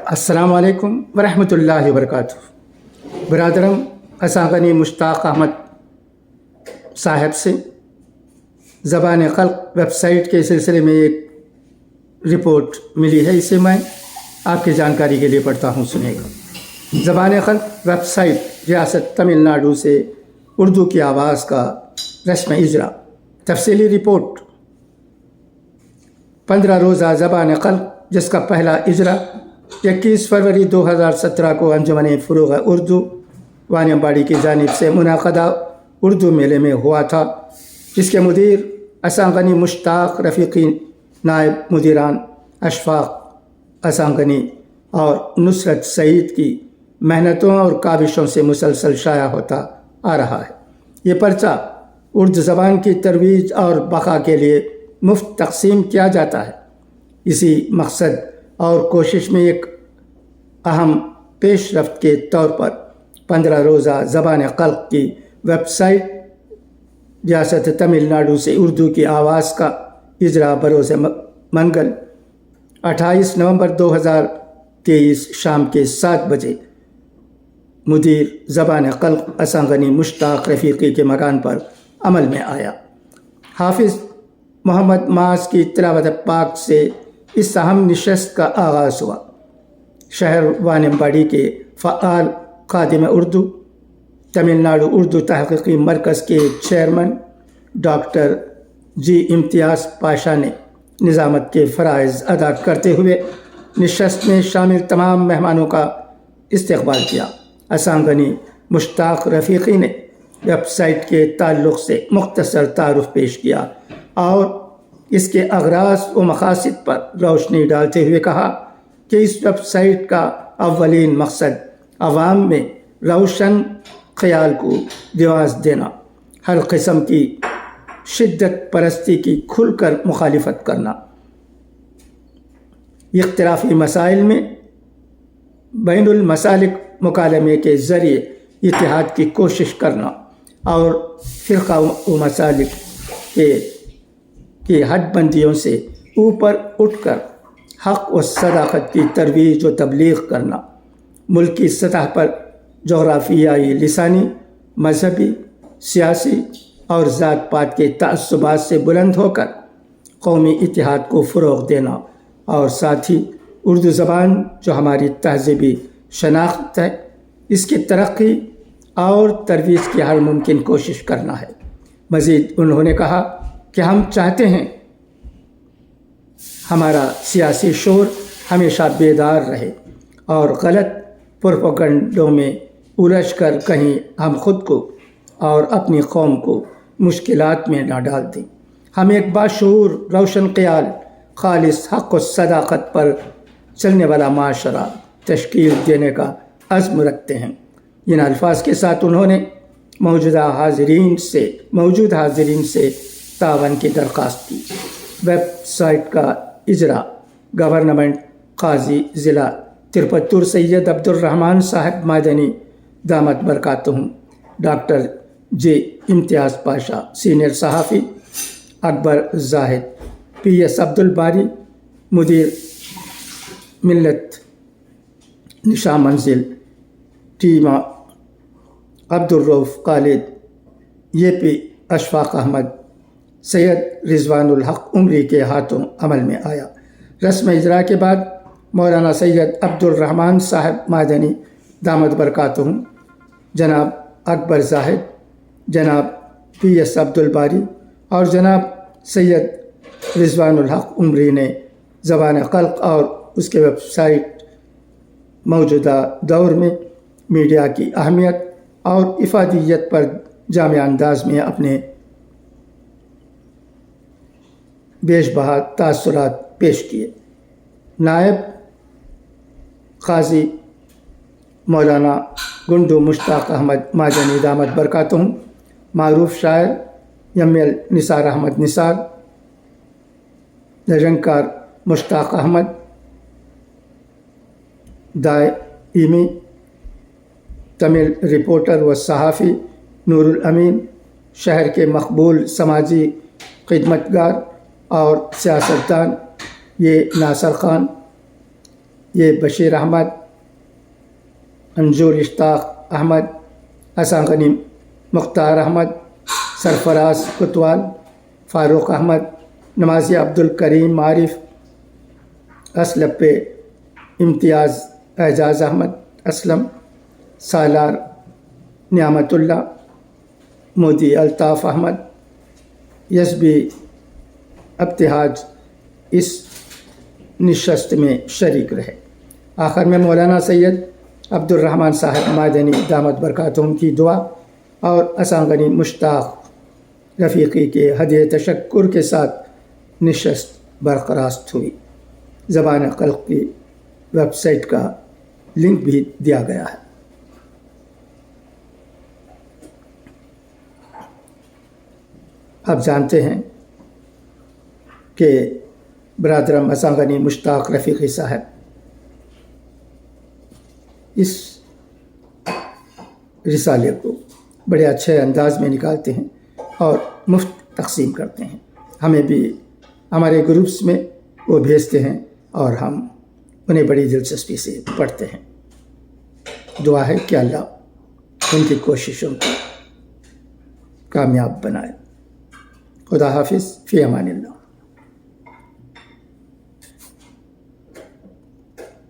السلام علیکم ورحمۃ اللہ وبرکاتہ۔ برادرم اساغنی مشتاق احمد صاحب سے زبان خلق ویب سائٹ کے سلسلے میں ایک رپورٹ ملی ہے، اسے میں آپ کی جانکاری کے لیے پڑھتا ہوں، سنیے گا۔ زبان خلق ویب سائٹ ریاست تمل ناڈو سے اردو کی آواز کا رسم اجرا۔ تفصیلی رپورٹ۔ 15 روزہ زبان خلق، جس کا پہلا اجرا 21 فروری 2017 کو انجمن فروغ اردو وانیمباڑی کی جانب سے منعقدہ اردو میلے میں ہوا تھا، جس کے مدیر اساغنی مشتاق رفیقی، نائب مدیران اشفاق اساغنی اور نصرت سعید کی محنتوں اور کاوشوں سے مسلسل شائع ہوتا آ رہا ہے۔ یہ پرچہ اردو زبان کی ترویج اور بقا کے لیے مفت تقسیم کیا جاتا ہے۔ اسی مقصد اور کوشش میں ایک اہم پیش رفت کے طور پر 15 روزہ زبان خلق کی ویب سائٹ ریاست تمل ناڈو سے اردو کی آواز کا اجرا بروز منگل 28 نومبر 2023 شام کے 7 بجے مدیر زبان خلق اساغنی مشتاق رفیقی کے مکان پر عمل میں آیا۔ حافظ محمد معاذ کی تلاوت پاک سے اس اہم نشست کا آغاز ہوا۔ شہر وانیمباڑی کے فعال خادم اردو، تمل ناڈو اردو تحقیقی مرکز کے چیئرمین ڈاکٹر جی امتیاز پاشا نے نظامت کے فرائض ادا کرتے ہوئے نشست میں شامل تمام مہمانوں کا استقبال کیا۔ اساغنی مشتاق رفیقی نے ویب سائٹ کے تعلق سے مختصر تعارف پیش کیا اور اس کے اغراض و مقاصد پر روشنی ڈالتے ہوئے کہا کہ اس ویب سائٹ کا اولین مقصد عوام میں روشن خیال کو رواج دینا، ہر قسم کی شدت پرستی کی کھل کر مخالفت کرنا، اختلافی مسائل میں بین المسالک مکالمے کے ذریعے اتحاد کی کوشش کرنا اور فرقہ و مسالک کی حد بندیوں سے اوپر اٹھ کر حق و صداقت کی ترویج و تبلیغ کرنا، ملکی سطح پر جغرافیائی، لسانی، مذہبی، سیاسی اور ذات پات کے تعصبات سے بلند ہو کر قومی اتحاد کو فروغ دینا، اور ساتھ ہی اردو زبان جو ہماری تہذیبی شناخت ہے، اس کی ترقی اور ترویج کی ہر ممکن کوشش کرنا ہے۔ مزید انہوں نے کہا کہ ہم چاہتے ہیں ہمارا سیاسی شعور ہمیشہ بیدار رہے اور غلط پروپیگنڈوں میں الجھ کر کہیں ہم خود کو اور اپنی قوم کو مشکلات میں نہ ڈال دیں۔ ہم ایک باشعور، روشن خیال، خالص حق و صداقت پر چلنے والا معاشرہ تشکیل دینے کا عزم رکھتے ہیں۔ ان الفاظ کے ساتھ انہوں نے موجود حاضرین سے تعاون کی درخواست کی۔ ویب سائٹ کا اجرا گورنمنٹ قاضی ضلع ترپتور سید عبد الرحمن صاحب مادنی دامت برکاتہم، ڈاکٹر جے امتیاز پاشا سینئر صحافی، اکبر زاہد، پی ایس عبد الباری مدیر ملت نشا منزل، ٹیما عبد الرؤف خالد، یہ پی اشفاق احمد، سید رضوان الحق عمری کے ہاتھوں عمل میں آیا۔ رسم اجرا کے بعد مولانا سید عبد الرحمن صاحب مادنی دامت برکاتہم، جناب اکبر زاہد، جناب پی ایس عبد الباری اور جناب سید رضوان الحق عمری نے زبان خلق اور اس کے ویب سائٹ موجودہ دور میں میڈیا کی اہمیت اور افادیت پر جامع انداز میں اپنے بیش بہا تاثرات پیش کیے۔ نائب قاضی مولانا گنڈو مشتاق احمد مادنی دامت برکاتہم، معروف شاعر ایم.ایل نثار احمد نثار، نجنکار مشتاق احمد دائمی، تمل رپورٹر و صحافی نور الامین، شہر کے مقبول سماجی خدمتگار اور سیاستدان یہ ناصر خان، یہ بشیر احمد، انجور اشتاق احمد، حسن غنی مختار احمد، سرفراز کوتوال، فاروق احمد، نمازی عبدالکریم عارف، اسلپ امتیاز اعجاز احمد اسلم، سالار نعمت اللہ، مودی الطاف احمد، یسبی ابتہاج اس نشست میں شریک رہے۔ آخر میں مولانا سید عبد الرحمن صاحب مادنی دامت برکاتہم کی دعا اور حسن غنی مشتاق رفیقی کے ہدیہ تشکر کے ساتھ نشست برقرار ہوئی۔ زبان قلق کی ویب سائٹ کا لنک بھی دیا گیا ہے۔ آپ جانتے ہیں کہ برادرم حسن غنی مشتاق رفیقی صاحب اس رسالے کو بڑے اچھے انداز میں نکالتے ہیں اور مفت تقسیم کرتے ہیں۔ ہمیں بھی ہمارے گروپس میں وہ بھیجتے ہیں اور ہم انہیں بڑی دلچسپی سے پڑھتے ہیں۔ دعا ہے کہ اللہ ان کی کوششوں کو کامیاب بنائے۔ خدا حافظ، فی امان اللہ۔